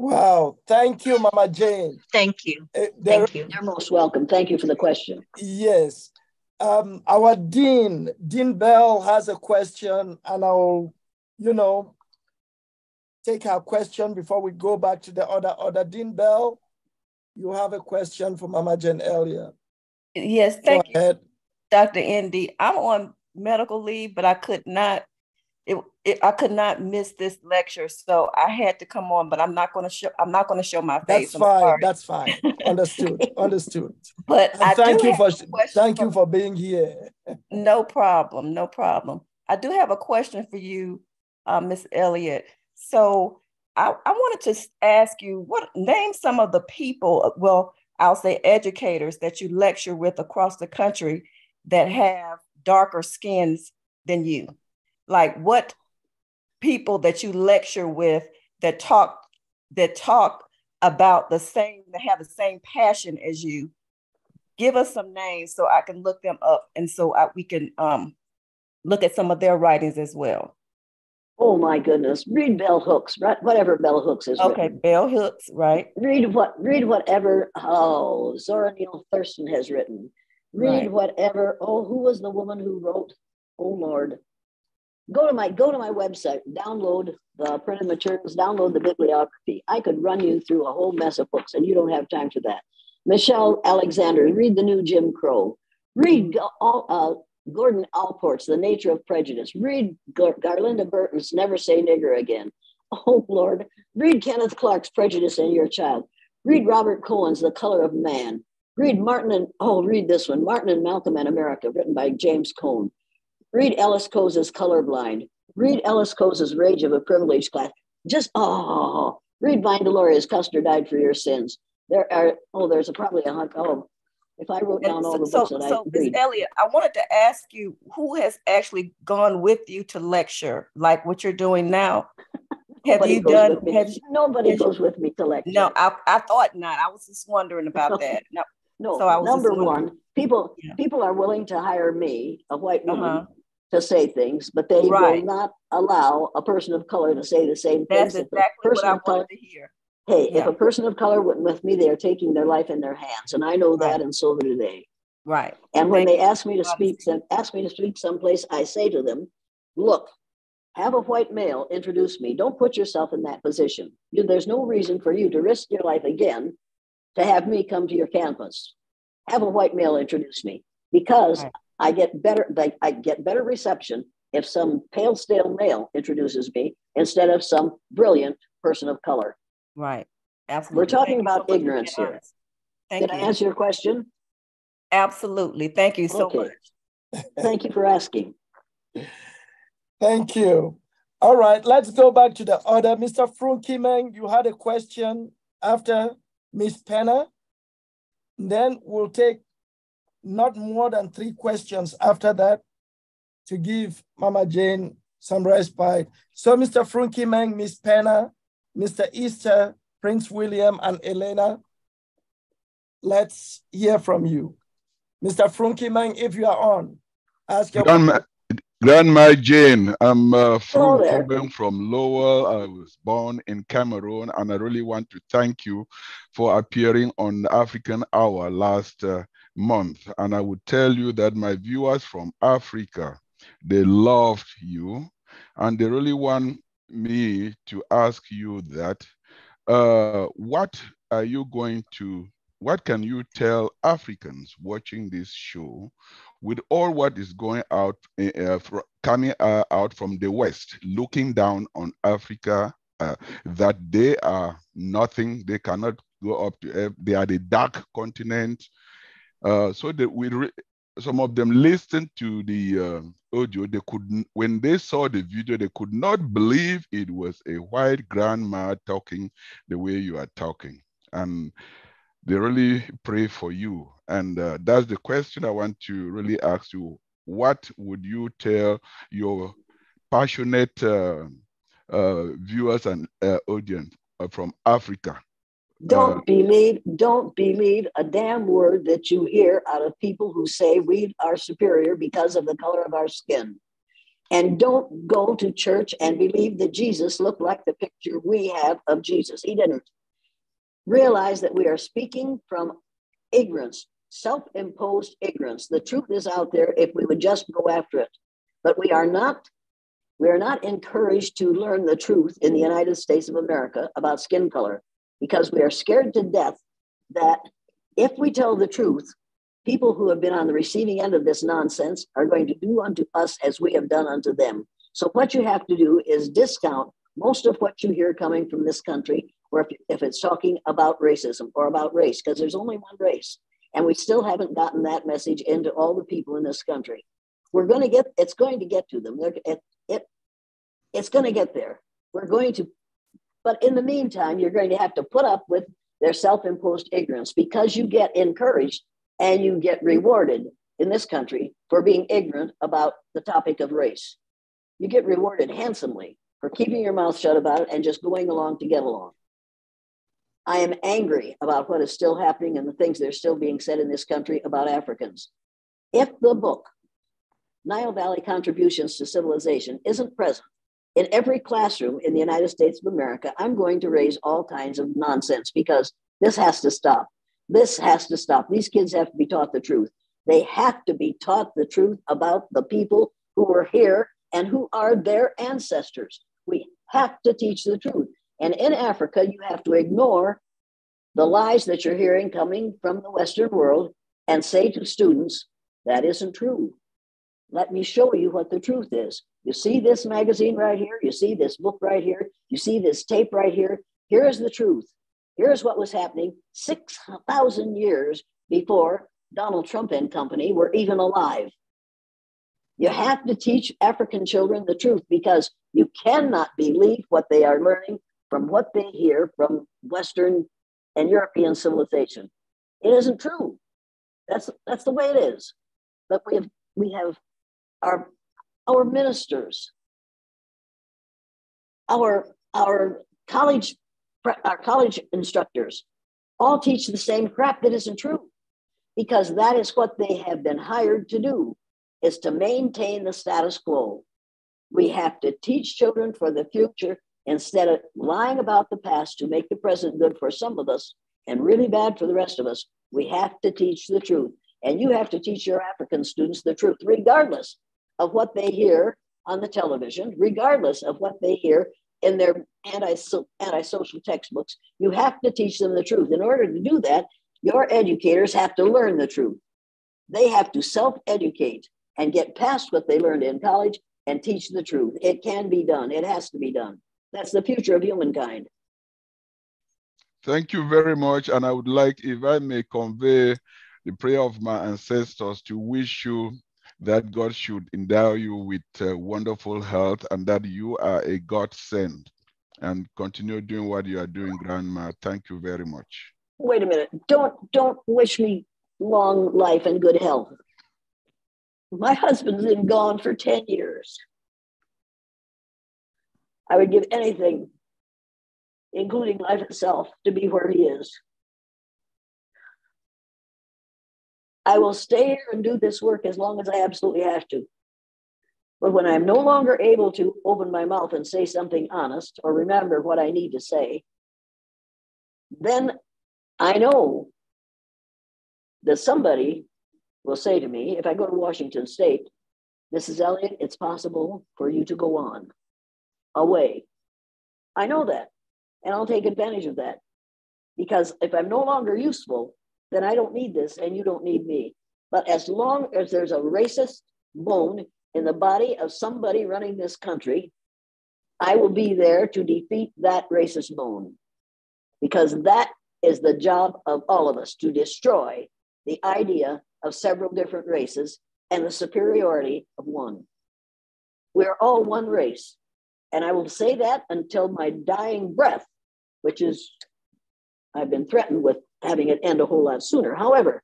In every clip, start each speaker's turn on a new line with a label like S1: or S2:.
S1: Wow. Thank you, Mama Jane.
S2: Thank you.
S1: There,
S2: Thank you.
S3: You're most welcome. Thank you for the question.
S1: yes. Our Dean Bell has a question, and I'll, you know, take our question before we go back to the other. Dean Bell, you have a question for Mama Jane Elliott.
S4: Yes, thank you, Dr. Indy. I'm on medical leave, but I could not miss this lecture, so I had to come on. But I'm not going to show my face.
S1: That's fine. Understood.
S4: But
S1: and thank you for being here.
S4: No problem. I do have a question for you, Miss Elliott. So I wanted to ask you, name some of the people, well, I'll say educators that you lecture with across the country that have darker skins than you. Like what people that you lecture with that talk about that have the same passion as you. Give us some names so I can look them up, and so we can look at some of their writings as well.
S3: Oh my goodness! Read Bell Hooks, whatever Bell Hooks is.
S4: Okay,
S3: written.
S4: Bell Hooks, right?
S3: Read whatever. Oh, Zora Neale Thurston has written. Read whatever. Oh, who was the woman who wrote? Oh Lord, go to my website. Download the printed materials. Download the bibliography. I could run you through a whole mess of books, and you don't have time for that. Michelle Alexander. Read The New Jim Crow. Read Gordon Allport's The Nature of Prejudice. Read Garlinda Burton's Never Say Nigger Again. Oh, Lord. Read Kenneth Clark's Prejudice in Your Child. Read Robert Cohen's The Color of Man. Read read this one, Martin and Malcolm in America, written by James Cone. Read Ellis Cose's Colorblind. Read Ellis Cose's Rage of a Privileged Class. Read Vine Deloria's Custer Died for Your Sins. There's probably a hundred. If I wrote down all the books that I read.
S4: Ms. Elliott, I wanted to ask you, who has actually gone with you to lecture, like what you're doing now?
S3: Nobody goes with me to lecture.
S4: No, I thought not. I was just wondering about that.
S3: No. So number one, people are willing to hire me, a white woman, to say things, but they will not allow a person of color to say the same things.
S4: That's exactly what I wanted to hear.
S3: Hey, if a person of color went with me, they are taking their life in their hands, and I know that, and so do they.
S4: Right.
S3: And when they ask me to speak someplace, I say to them, "Look, have a white male introduce me. Don't put yourself in that position. There's no reason for you to risk your life again to have me come to your campus. Have a white male introduce me, because I get better reception if some pale, stale male introduces me instead of some brilliant person of color."
S4: Right. Absolutely.
S3: We're talking about ignorance here. Did I answer your question?
S4: Absolutely. Thank you so much.
S3: Thank you for asking.
S1: Thank you. All right, let's go back to the order. Mr. Frunkimeng, you had a question after Miss Penna. Then we'll take not more than 3 questions after that to give Mama Jane some respite. So Mr. Frunkimeng, Miss Penna, Mr. Easter, Prince William, and Elena, let's hear from you. Mr. Frunkimeng, if you are on, ask your question.
S5: Grandma Jane, I'm Frunkimeng from Lowell. I was born in Cameroon, and I really want to thank you for appearing on African Hour last month. And I would tell you that my viewers from Africa, they loved you, and they really want me to ask you that, what can you tell Africans watching this show with all what is going out, coming out from the West, looking down on Africa, that they are nothing, they cannot go up to, they are the dark continent. So that some of them listened to the audio, they couldn't, when they saw the video, they could not believe it was a white grandma talking the way you are talking. And they really pray for you. And that's the question I want to really ask you. What would you tell your passionate viewers and audience from Africa?
S3: Don't believe a damn word that you hear out of people who say we are superior because of the color of our skin. And don't go to church and believe that Jesus looked like the picture we have of Jesus. He didn't. Realize that we are speaking from ignorance, self-imposed ignorance. The truth is out there if we would just go after it. But we are not encouraged to learn the truth in the United States of America about skin color, because we are scared to death that if we tell the truth, people who have been on the receiving end of this nonsense are going to do unto us as we have done unto them. So what you have to do is discount most of what you hear coming from this country, or if it's talking about racism or about race, because there's only one race. And we still haven't gotten that message into all the people in this country. It's going to get to them. It's going to get there. But in the meantime, you're going to have to put up with their self-imposed ignorance, because you get encouraged and you get rewarded in this country for being ignorant about the topic of race. You get rewarded handsomely for keeping your mouth shut about it and just going along to get along. I am angry about what is still happening and the things that are still being said in this country about Africans. If the book, Nile Valley Contributions to Civilization, isn't present in every classroom in the United States of America, I'm going to raise all kinds of nonsense, because this has to stop. This has to stop. These kids have to be taught the truth. They have to be taught the truth about the people who were here and who are their ancestors. We have to teach the truth. And in Africa, you have to ignore the lies that you're hearing coming from the Western world and say to students, that isn't true. Let me show you what the truth is. You see this magazine right here? You see this book right here? You see this tape right here? Here is the truth. Here's what was happening 6,000 years before Donald Trump and company were even alive. You have to teach African children the truth, because you cannot believe what they are learning from what they hear from Western and European civilization. It isn't true. That's the way it is. But we have our ministers, our college instructors all teach the same crap that isn't true, because that is what they have been hired to do, is to maintain the status quo. We have to teach children for the future instead of lying about the past to make the present good for some of us and really bad for the rest of us. We have to teach the truth. And you have to teach your African students the truth, regardless of what they hear on the television, regardless of what they hear in their anti-social textbooks. You have to teach them the truth. In order to do that, your educators have to learn the truth. They have to self-educate and get past what they learned in college and teach the truth. It can be done. It has to be done. That's the future of humankind.
S5: Thank you very much. And I would like, if I may convey the prayer of my ancestors, to wish you that God should endow you with wonderful health, and that you are a godsend, and continue doing what you are doing, Grandma. Thank you very much.
S3: Wait a minute. Don't wish me long life and good health. My husband's been gone for 10 years. I would give anything, including life itself, to be where he is. I will stay here and do this work as long as I absolutely have to. But when I'm no longer able to open my mouth and say something honest or remember what I need to say, then I know that somebody will say to me, if I go to Washington State, Mrs. Elliott, it's possible for you to go on away. I know that, and I'll take advantage of that, because if I'm no longer useful, then I don't need this and you don't need me. But as long as there's a racist bone in the body of somebody running this country, I will be there to defeat that racist bone, because that is the job of all of us, to destroy the idea of several different races and the superiority of one. We're all one race. And I will say that until my dying breath, which is, I've been threatened with having it end a whole lot sooner. However,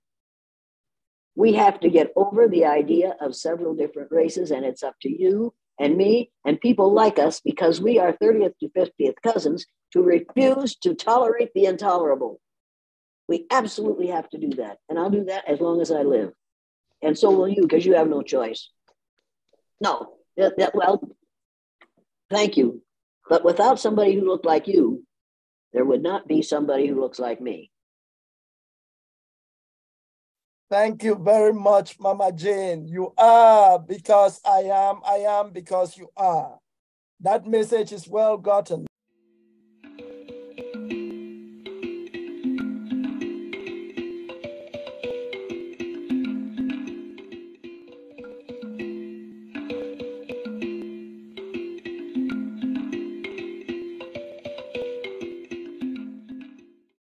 S3: we have to get over the idea of several different races, and it's up to you and me and people like us, because we are 30th to 50th cousins, to refuse to tolerate the intolerable. We absolutely have to do that. And I'll do that as long as I live. And so will you, because you have no choice. No, Well, thank you. But without somebody who looked like you, there would not be somebody who looks like me.
S1: Thank you very much, Mama Jane. You are because I am because you are. That message is well gotten.